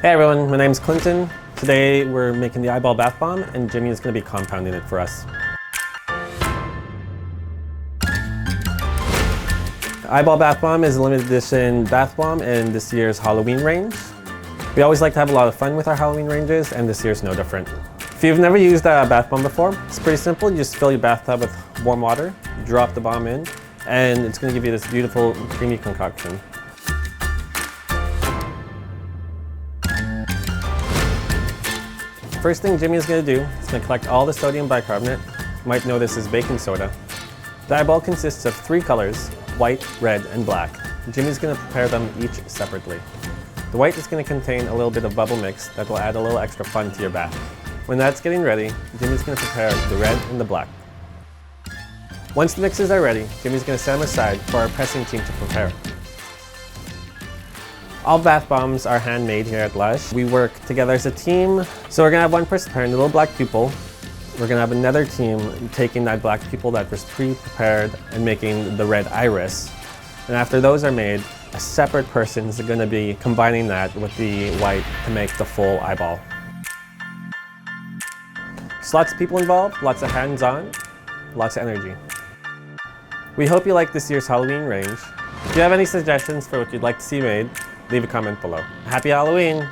Hey everyone, my name's Clinton. Today we're making the eyeball bath bomb and Jimmy is going to be compounding it for us. The eyeball bath bomb is a limited edition bath bomb in this year's Halloween range. We always like to have a lot of fun with our Halloween ranges and this year's no different. If you've never used a bath bomb before, it's pretty simple. You just fill your bathtub with warm water, drop the bomb in, and it's going to give you this beautiful creamy concoction. First thing Jimmy is going to do is going to collect all the sodium bicarbonate. You might know this is baking soda. The eyeball consists of 3 colors, white, red, and black. Jimmy's going to prepare them each separately. The white is going to contain a little bit of bubble mix that will add a little extra fun to your bath. When that's getting ready, Jimmy's going to prepare the red and the black. Once the mixes are ready, Jimmy's going to set them aside for our pressing team to prepare. All bath bombs are handmade here at Lush. We work together as a team. So we're gonna have one person preparing the little black pupil. We're gonna have another team taking that black pupil that was pre-prepared and making the red iris. And after those are made, a separate person is gonna be combining that with the white to make the full eyeball. There's lots of people involved, lots of hands-on, lots of energy. We hope you like this year's Halloween range. If you have any suggestions for what you'd like to see made, leave a comment below. Happy Halloween!